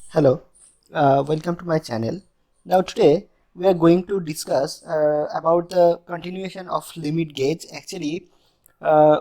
Hello, welcome to my channel. Now today we are going to discuss about the continuation of limit gauge. Actually,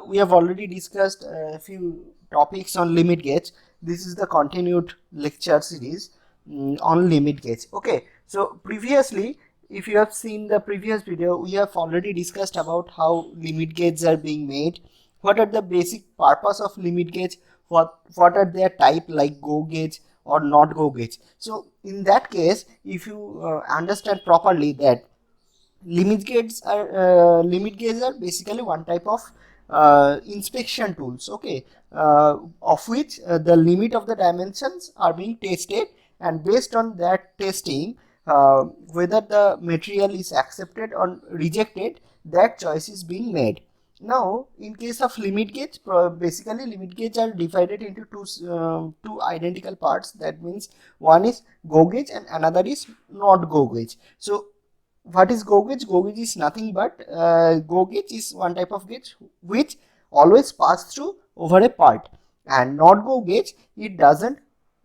we have already discussed a few topics on limit gauge. This is the continued lecture series on limit gauge. Okay, so previously, if you have seen the previous video, we have already discussed about how limit gauges are being made, what are the basic purpose of limit gauge, what are their type like go gauge or not go gauge. So in that case, if you understand properly that limit gauges are basically one type of inspection tools, okay, of which the limit of the dimensions are being tested, and based on that testing, whether the material is accepted or rejected, that choice is being made. Now, in case of limit gauge, basically limit gauge are divided into two identical parts. That means one is go gauge and another is not go gauge. So, what is go gauge? Go gauge is nothing but go gauge is one type of gauge which always pass through over a part, and not go gauge, it doesn't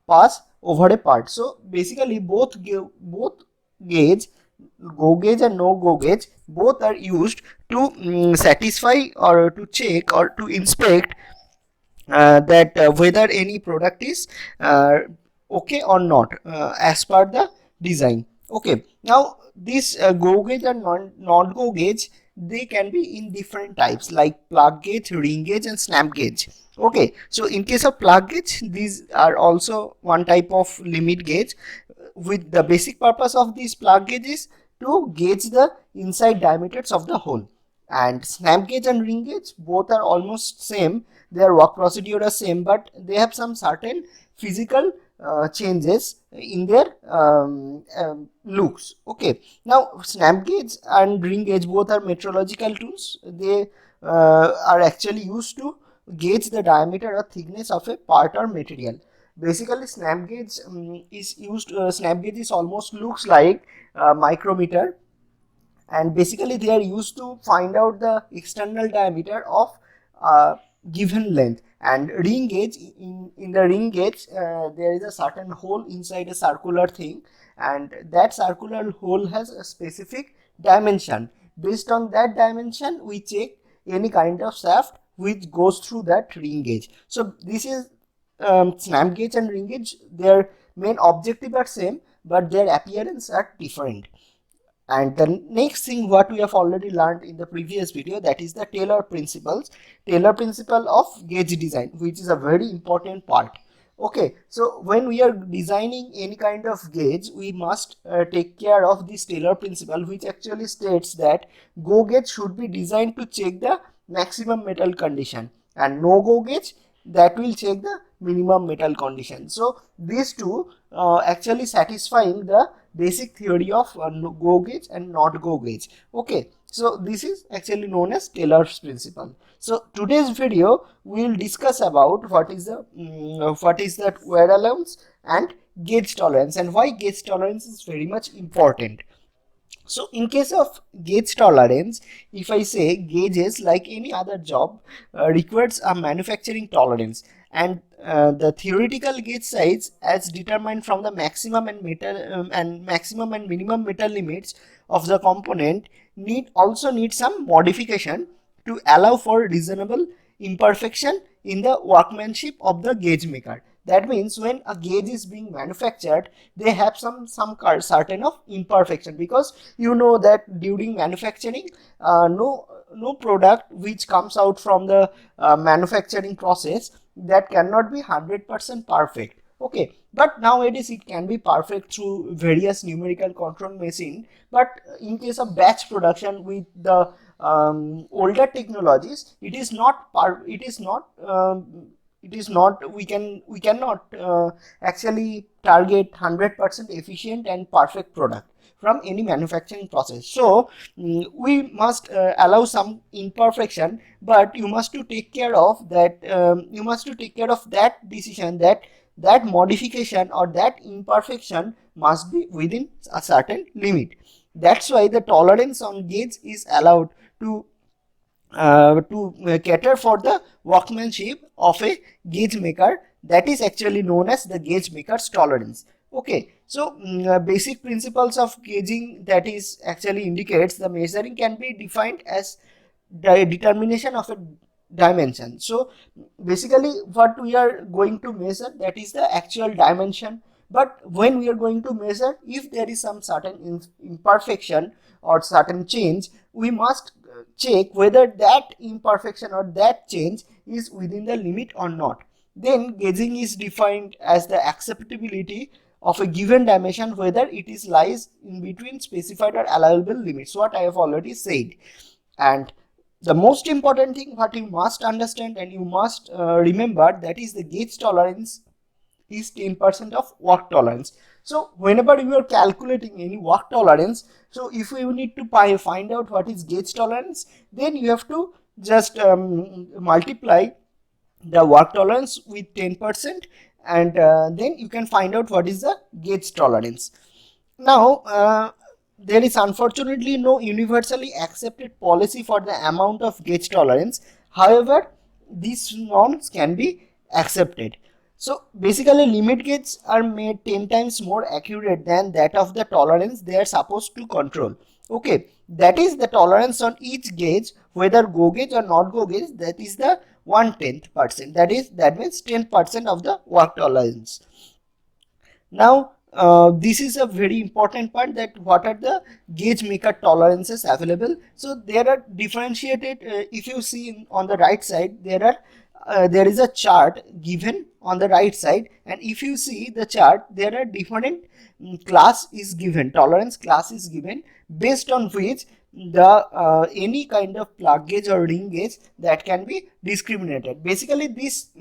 pass over a part. So basically both gauge, go gauge and no go gauge, both are used to satisfy or to check or to inspect that whether any product is okay or not as per the design. Okay, now this go gauge and not go gauge, they can be in different types like plug gauge, ring gauge and snap gauge. Okay, so in case of plug gauge, these are also one type of limit gauge, with the basic purpose of these plug gauge is to gauge the inside diameters of the hole. And snap gauge and ring gauge both are almost same, their work procedure are same, but they have some certain physical changes in their looks. Okay, now snap gauge and ring gauge both are metrological tools. They are actually used to gauge the diameter or thickness of a part or material. Basically, snap gauge is used. Snap gauge is almost looks like a micrometer, and basically they are used to find out the external diameter of given length. And ring gauge, in the ring gauge there is a certain hole inside a circular thing, and that circular hole has a specific dimension. Based on that dimension, we check any kind of shaft which goes through that ring gauge. So this is snap gauge and ring gauge. Their main objective are same, but their appearance are different. And the next thing what we have already learned in the previous video, that is the Taylor principle of gauge design, which is a very important part. Okay, so when we are designing any kind of gauge, we must take care of this Taylor principle, which actually states that go gauge should be designed to check the maximum metal condition, and no go gauge that will check the minimum metal condition. So these two actually satisfying the basic theory of go gauge and not go gauge. Okay, so this is actually known as Taylor's principle. So today's video we will discuss about what is the wear allowance and gauge tolerance, and why gauge tolerance is very much important. So in case of gauge tolerance, if I say gauges like any other job requires a manufacturing tolerance, and the theoretical gauge size as determined from the maximum and minimum metal limits of the component need some modification to allow for reasonable imperfection in the workmanship of the gauge maker. That means when a gauge is being manufactured, they have some certain of imperfection, because you know that during manufacturing, no product which comes out from the manufacturing process, that cannot be 100% perfect. Okay, but nowadays it can be perfect through various numerical control machine. But in case of batch production with the older technologies, it is not we cannot actually target 100% efficient and perfect product from any manufacturing process. So we must allow some imperfection, but you must to take care of that, decision, that modification or that imperfection must be within a certain limit. That's why the tolerance on gauge is allowed to cater for the workmanship of a gauge maker, that is actually known as the gauge maker's tolerance. Okay, so basic principles of gauging, that is actually indicates the measuring can be defined as the determination of a dimension. So basically what we are going to measure, that is the actual dimension, but when we are going to measure, if there is some certain imperfection or certain change, we must check whether that imperfection or that change is within the limit or not. Then gauging is defined as the acceptability of a given dimension, whether it is lies in between specified or allowable limits, what I have already said. And the most important thing what you must understand and you must remember, that is the gauge tolerance is 10% of work tolerance. So whenever you are calculating any work tolerance, so if you need to find out what is gauge tolerance, then you have to just multiply the work tolerance with 10%, and then you can find out what is the gauge tolerance. Now there is unfortunately no universally accepted policy for the amount of gauge tolerance. However, these norms can be accepted. So basically limit gauges are made 10 times more accurate than that of the tolerance they are supposed to control. Okay, that is the tolerance on each gauge, whether go gauge or not go gauge, that is the 1/10%. That means 10% of the work tolerance. Now this is a very important part, that what are the gauge maker tolerances available. So there are differentiated, if you see on the right side, there is a chart given on the right side, and if you see the chart, there are different class is given, tolerance class is given, based on which the any kind of plug gauge or ring gauge that can be discriminated. Basically this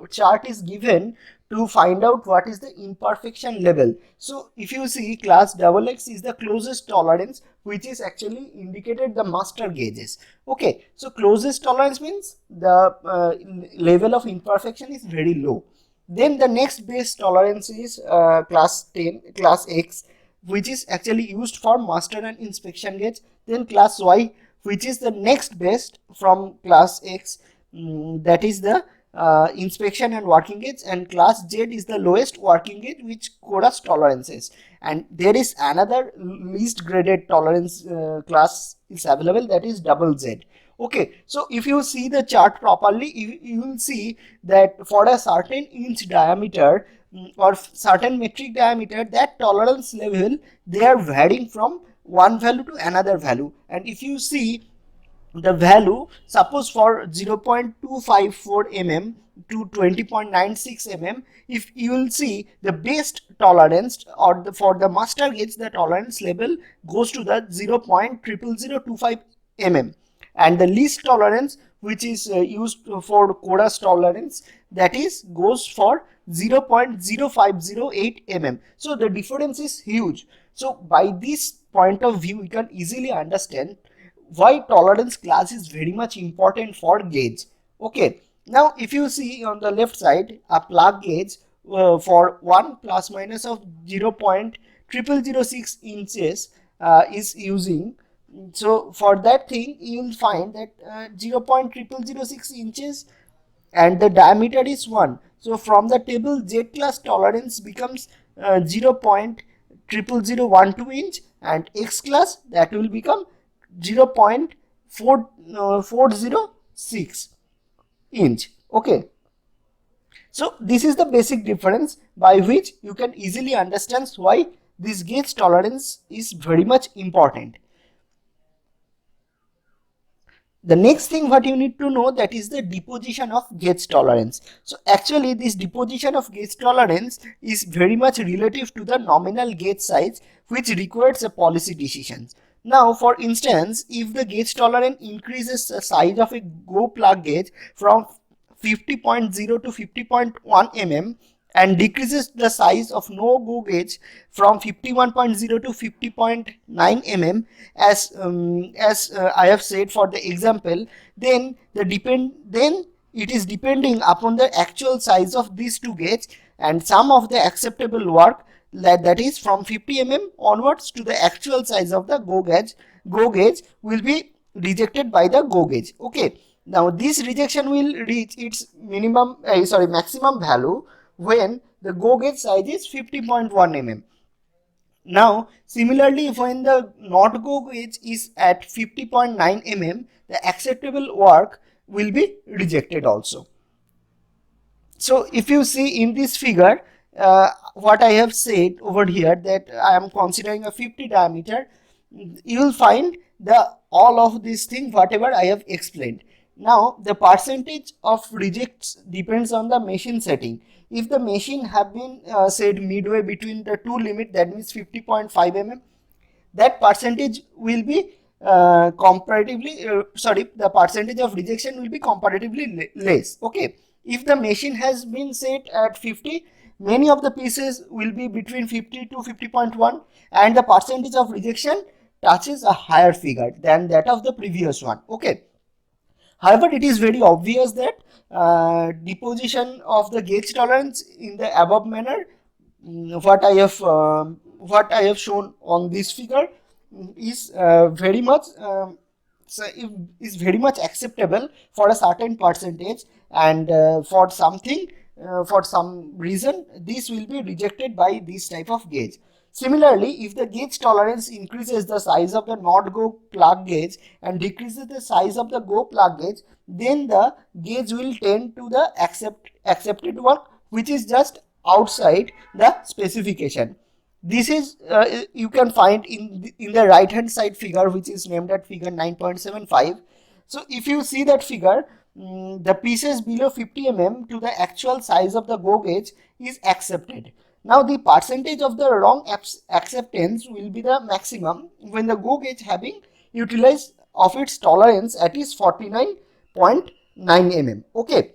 chart is given to find out what is the imperfection level. So if you see, class XX is the closest tolerance, which is actually indicated the master gauges. Okay, so closest tolerance means the level of imperfection is very low. Then the next base tolerance is class X, which is actually used for master and inspection gauge. Then class Y, which is the next best from class X, that is the inspection and working gauge, and class Z is the lowest working gauge, which CODAS tolerances. And there is another least graded tolerance class is available, that is double Z. Okay, so if you see the chart properly, you will see that for a certain inch diameter or certain metric diameter, that tolerance level, they are varying from one value to another value. And if you see the value, suppose for 0.254 mm to 20.96 mm, if you will see the best tolerance, or for the master gauge, the tolerance level goes to the 0.00025 mm, and the least tolerance, which is used for CODAS tolerance, that is goes for 0.0508 mm. So the difference is huge. So by this point of view, you can easily understand why tolerance class is very much important for gauge. Okay, now if you see on the left side, a plug gauge for 1 plus minus of 0.0006 inches is using. So for that thing, you will find that 0.0006 inches and the diameter is 1. So from the table, Z class tolerance becomes 0.00012 inch, and X class, that will become 0.406 inch. Okay, so this is the basic difference by which you can easily understand why this gauge tolerance is very much important. The next thing what you need to know, that is the deposition of gauge tolerance. So actually this deposition of gauge tolerance is very much relative to the nominal gauge size, which requires a policy decisions. Now for instance, if the gauge tolerance increases the size of a go plug gauge from 50.0 to 50.1 mm and decreases the size of no go gauge from 51.0 to 50.9 mm, as I have said for the example, then it is depending upon the actual size of these two gauges, and some of the acceptable work, that is from 50 mm onwards to the actual size of the go gauge will be rejected by the go gauge. Okay, now this rejection will reach its maximum value when the GO gauge size is 50.1 mm. Now, similarly, when the not GO gauge is at 50.9 mm, the acceptable work will be rejected also. So, if you see in this figure, what I have said over here, that I am considering a 50 diameter, you will find the all of these things whatever I have explained. Now, the percentage of rejects depends on the machine setting. If the machine have been said midway between the two limit, that means 50.5 mm, that percentage will be comparatively the percentage of rejection will be comparatively less. Okay, if the machine has been set at 50, many of the pieces will be between 50 to 50.1, and the percentage of rejection touches a higher figure than that of the previous one. Okay, however, it is very obvious that deposition of the gauge tolerance in the above manner, what I have shown on this figure, is very much is very much acceptable for a certain percentage, and for some reason this will be rejected by this type of gauge. Similarly, if the gauge tolerance increases the size of the not go plug gauge and decreases the size of the go plug gauge, then the gauge will tend to the accepted work, which is just outside the specification. This is you can find in the right hand side figure, which is named at figure 9.75. So if you see that figure, the pieces below 50 mm to the actual size of the go gauge is accepted. Now the percentage of the wrong acceptance will be the maximum when the go gauge having utilized of its tolerance at is 49.9 mm. Okay.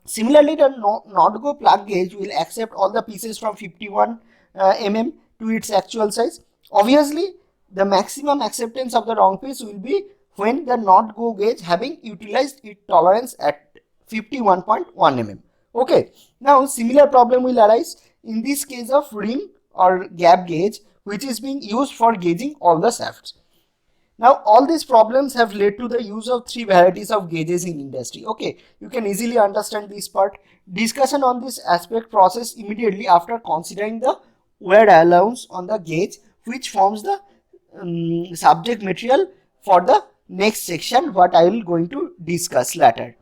Similarly, the not go plug gauge will accept all the pieces from 51 mm to its actual size. Obviously, the maximum acceptance of the wrong piece will be when the not go gauge having utilized its tolerance at 51.1 mm. Okay. Now, similar problem will arise in this case of ring or gap gauge, which is being used for gauging all the shafts. Now, all these problems have led to the use of three varieties of gauges in industry. Okay, you can easily understand this part. Discussion on this aspect process immediately after considering the wear allowance on the gauge, which forms the subject material for the next section, what I will going to discuss later.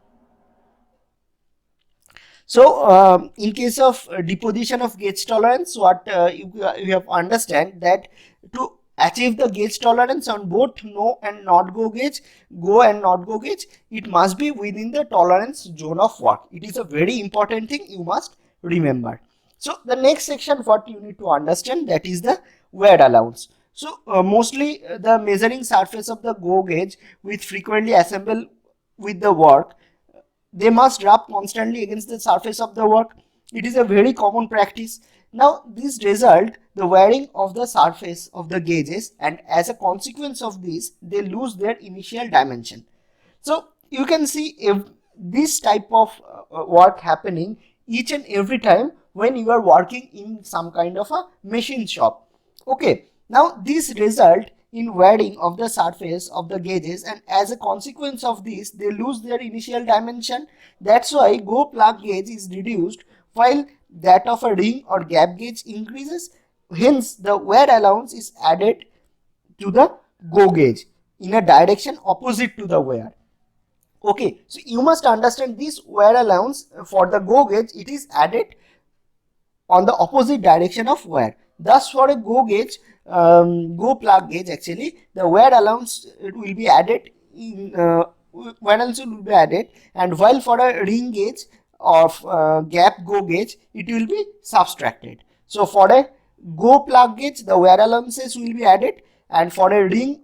So, in case of deposition of gauge tolerance, what you have understand that to achieve the gauge tolerance on both no and not go gauge, go and not go gauge, it must be within the tolerance zone of work. It is a very important thing you must remember. So the next section what you need to understand, that is the wear allowance. So mostly the measuring surface of the go gauge with frequently assemble with the work, they must rub constantly against the surface of the work. It is a very common practice. Now this result the wearing of the surface of the gauges, and as a consequence of this they lose their initial dimension. So you can see if this type of work happening each and every time when you are working in some kind of a machine shop. Okay, now this result in wearing of the surface of the gauges, and as a consequence of this they lose their initial dimension. That's why go plug gauge is reduced while that of a ring or gap gauge increases. Hence the wear allowance is added to the go gauge in a direction opposite to the wear. Okay, so you must understand this wear allowance for the go gauge, it is added on the opposite direction of wear. Thus for a go gauge, go plug gauge, actually the wear allowance will be added in wear allowance will be added, and while for a ring gauge of gap go gauge it will be subtracted. So for a go plug gauge the wear allowances will be added, and for a ring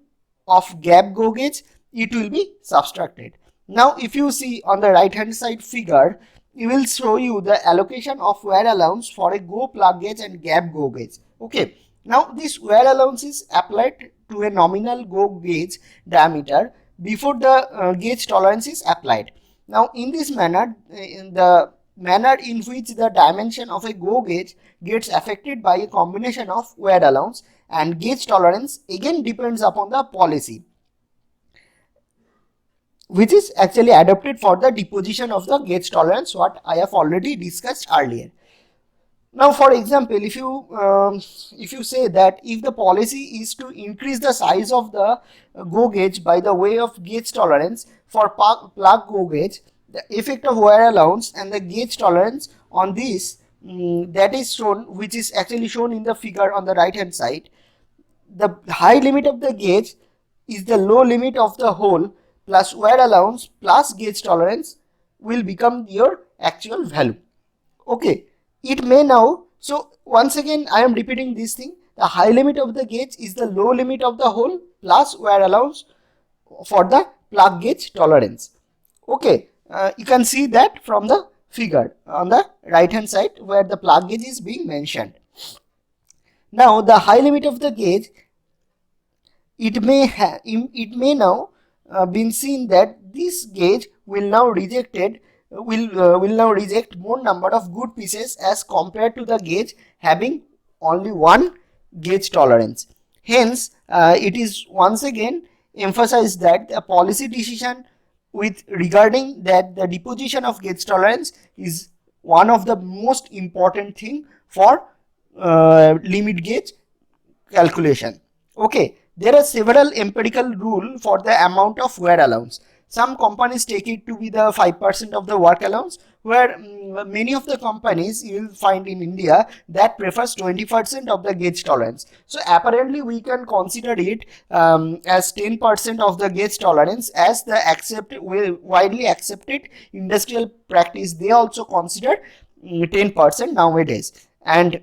of gap go gauge it will be subtracted. Now if you see on the right hand side figure, it will show you the allocation of wear allowance for a go plug gauge and gap go gauge. Okay, now this wear allowance is applied to a nominal go gauge diameter before the gauge tolerance is applied. Now in this manner, in the manner in which the dimension of a go gauge gets affected by a combination of wear allowance and gauge tolerance again depends upon the policy, which is actually adopted for the deposition of the gauge tolerance, what I have already discussed earlier. Now, for example, if you say that if the policy is to increase the size of the go gauge by the way of gauge tolerance for plug go gauge, the effect of wear allowance and the gauge tolerance on this, that is shown, which is actually shown in the figure on the right hand side. The high limit of the gauge is the low limit of the hole plus wear allowance plus gauge tolerance will become your actual value. Okay, it may now, so once again I am repeating this thing, the high limit of the gauge is the low limit of the hole plus wear allowance for the plug gauge tolerance. Okay, you can see that from the figure on the right hand side where the plug gauge is being mentioned. Now the high limit of the gauge, it may now been seen that this gauge will now reject more number of good pieces as compared to the gauge having only one gauge tolerance. Hence, it is once again emphasized that a policy decision with regarding that the deposition of gauge tolerance is one of the most important thing for limit gauge calculation. Okay, there are several empirical rules for the amount of wear allowance. Some companies take it to be the 5% of the work allowance, where many of the companies you will find in India that prefers 20% of the gauge tolerance. So apparently we can consider it as 10% of the gauge tolerance as the widely accepted industrial practice. They also consider 10% nowadays, and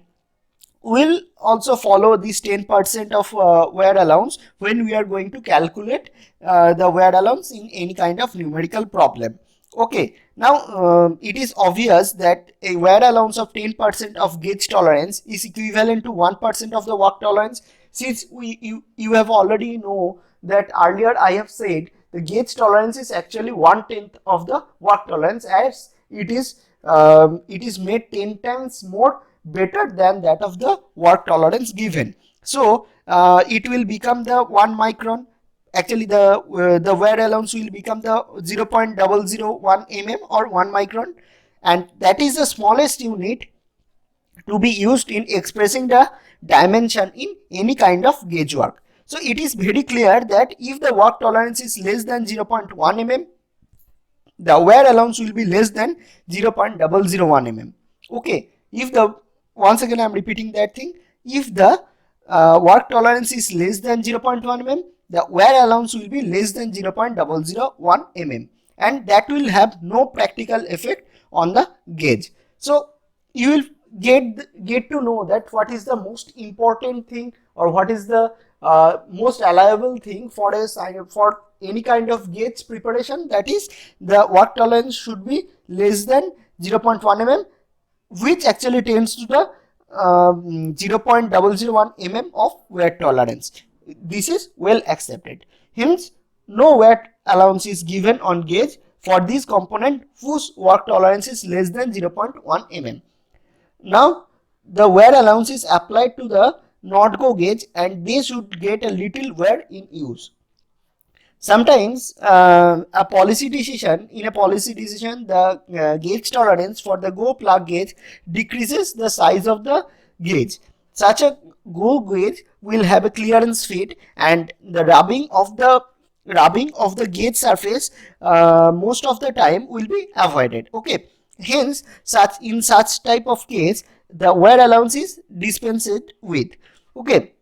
will also follow this 10% of wear allowance when we are going to calculate the wear allowance in any kind of numerical problem. Okay, now it is obvious that a wear allowance of 10% of gauge tolerance is equivalent to 1% of the work tolerance. Since you have already know that earlier I have said the gauge tolerance is actually 1/10 of the work tolerance, as it is made 10 times more better than that of the work tolerance given. So it will become the 1 micron. Actually the wear allowance will become the 0.001 mm or 1 micron, and that is the smallest unit to be used in expressing the dimension in any kind of gauge work. So it is very clear that if the work tolerance is less than 0.1 mm, the wear allowance will be less than 0.001 mm. Okay, if the, once again I am repeating that thing, if the work tolerance is less than 0.1 mm, the wear allowance will be less than 0.001 mm, and that will have no practical effect on the gauge. So you will get to know that what is the most important thing, or what is the most allowable thing for any kind of gauge preparation, that is the work tolerance should be less than 0.1 mm, which actually tends to the 0.001 mm of wear tolerance. This is well accepted. Hence, no wear allowance is given on gauge for this component whose work tolerance is less than 0.1 mm. Now, the wear allowance is applied to the not go gauge, and they should get a little wear in use. Sometimes a policy decision, the gauge tolerance for the go plug gauge decreases the size of the gauge. Such a go gauge will have a clearance fit, and the rubbing of the gauge surface most of the time will be avoided. Okay, hence in such type of case the wear allowance is dispensed with. Okay,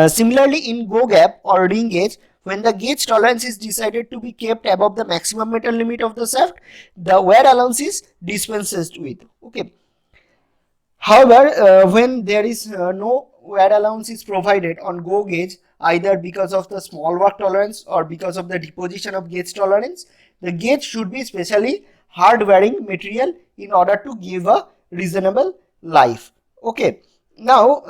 similarly in go gap or ring gauge, when the gauge tolerance is decided to be kept above the maximum metal limit of the shaft, the wear allowance is dispensed with. Okay, however, when there is no wear allowance is provided on go gauge, either because of the small work tolerance or because of the deposition of gauge tolerance, the gauge should be specially hard wearing material in order to give a reasonable life. Okay, now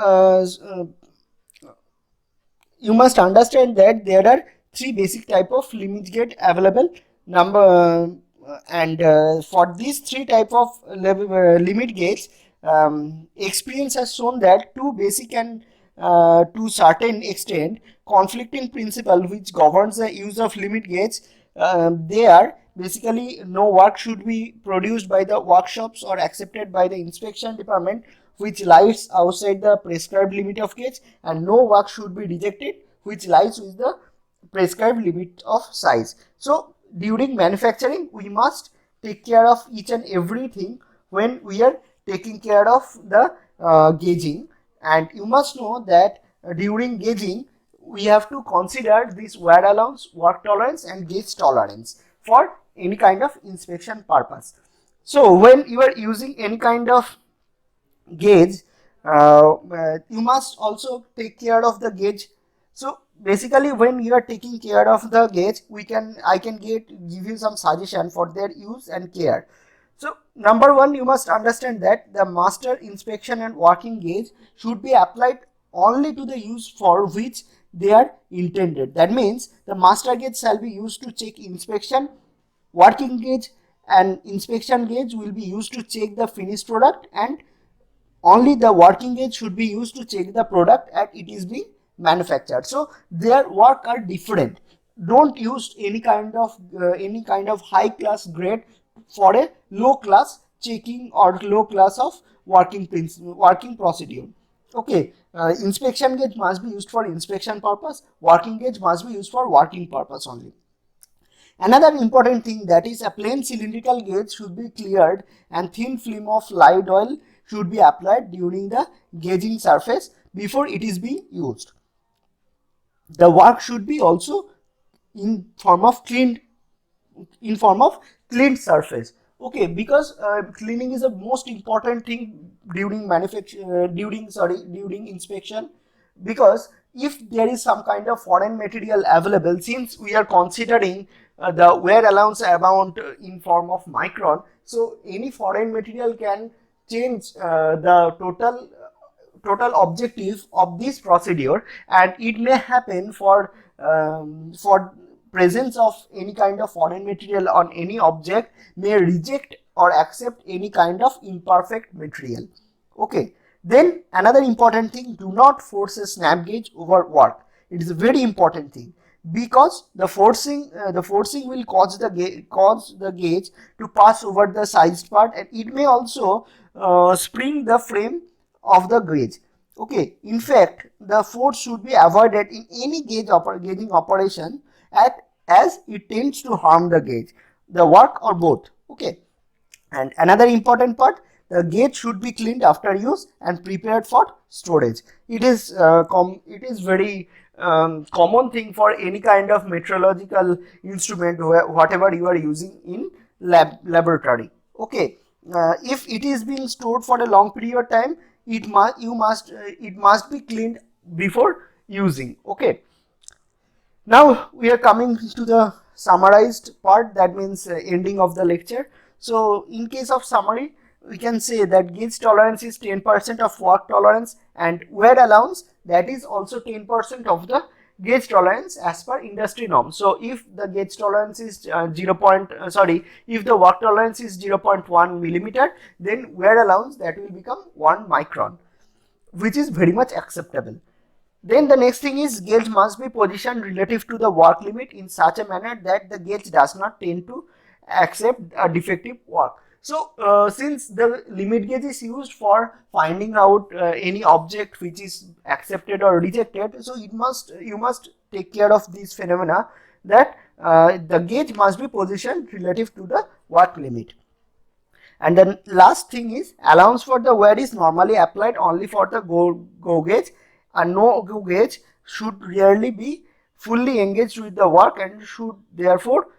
you must understand that there are three basic type of limit gauge available and for these three type of limit gauge, experience has shown that two basic and to certain extent conflicting principle which governs the use of limit gauge, they are basically no work should be produced by the workshops or accepted by the inspection department which lies outside the prescribed limit of gauge, and no work should be rejected which lies with the prescribed limit of size. So during manufacturing we must take care of each and everything when we are taking care of the gauging. And you must know that during gauging we have to consider this wear allowance, work tolerance and gauge tolerance for any kind of inspection purpose. So when you are using any kind of gauge, you must also take care of the gauge. So basically when you are taking care of the gauge, I can give you some suggestion for their use and care. So number one, you must understand that the master inspection and working gauge should be applied only to the use for which they are intended. That means the master gauge shall be used to check inspection, working gauge and inspection gauge will be used to check the finished product, and only the working gauge should be used to check the product as it is being manufactured. So their work are different. Don't use any kind of high class grade for a low class checking or low class of working procedure. Okay, inspection gauge must be used for inspection purpose, working gauge must be used for working purpose only. Another important thing, that is a plain cylindrical gauge should be cleared and thin film of light oil should be applied during the gauging surface before it is being used. The work should be also in form of cleaned surface. Okay, because cleaning is the most important thing during during inspection, because if there is some kind of foreign material available, since we are considering the wear allowance amount in form of micron, so any foreign material can change the total objective of this procedure, and it may happen for presence of any kind of foreign material on any object may reject or accept any kind of imperfect material. Okay, then another important thing, do not force a snap gauge over work. It is a very important thing, because the forcing will cause the gauge to pass over the sized part, and it may also spring the frame of the gauge. Okay, in fact the force should be avoided in any gauging operation as it tends to harm the gauge, the work or both. Okay, and another important part, the gauge should be cleaned after use and prepared for storage. It is very common thing for any kind of metrological instrument, whatever you are using in laboratory. Okay, if it is being stored for a long period of time, it must be cleaned before using. Okay, now we are coming to the summarized part, that means ending of the lecture. So in case of summary, we can say that gauge tolerance is 10% of work tolerance, and wear allowance, that is also 10% of the gauge tolerance as per industry norm. So if the gauge tolerance is if the work tolerance is 0.1 millimeter, then wear allowance, that will become 1 micron, which is very much acceptable. Then the next thing is, gauge must be positioned relative to the work limit in such a manner that the gauge does not tend to accept a defective work. So since the limit gauge is used for finding out any object which is accepted or rejected, so you must take care of this phenomena, that the gauge must be positioned relative to the work limit. And the last thing is, allowance for the wear is normally applied only for the go gauge, and no go gauge should rarely be fully engaged with the work and should therefore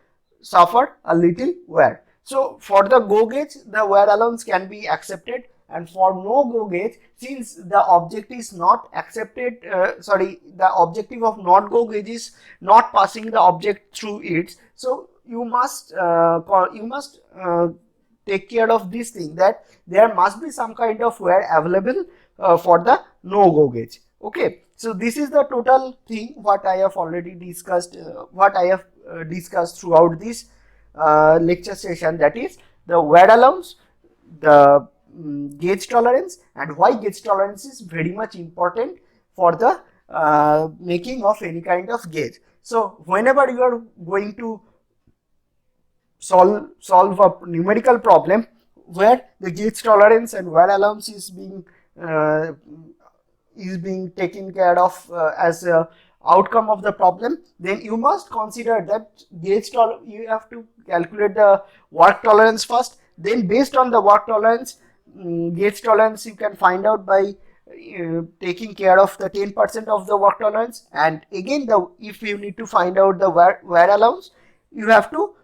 suffer a little wear. So for the go gauge, the wear allowance can be accepted, and for no go gauge, since the object is not accepted, the objective of not go gauge is not passing the object through it. So you must take care of this thing, that there must be some kind of wear available for the no go gauge. Okay, so this is the total thing what I have already discussed, discussed throughout this lecture session, that is the wear allowance, the gauge tolerance, and why gauge tolerance is very much important for the making of any kind of gauge. So whenever you are going to solve a numerical problem where the gauge tolerance and wear allowance uh, is being taken care of as a outcome of the problem, then you must consider that you have to calculate the work tolerance first. Then based on the work tolerance, gauge tolerance you can find out by taking care of the 10% of the work tolerance, and again if you need to find out the wear allowance, you have to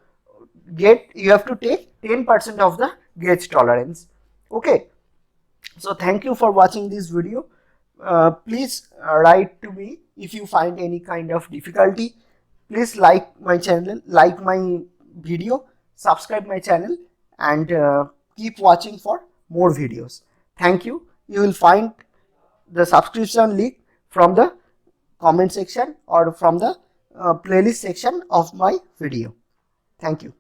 take 10% of the gauge tolerance. Okay, so thank you for watching this video. Please write to me if you find any kind of difficulty. Please like my channel, like my video, subscribe my channel, and keep watching for more videos. Thank you. You will find the subscription link from the comment section or from the playlist section of my video. Thank you.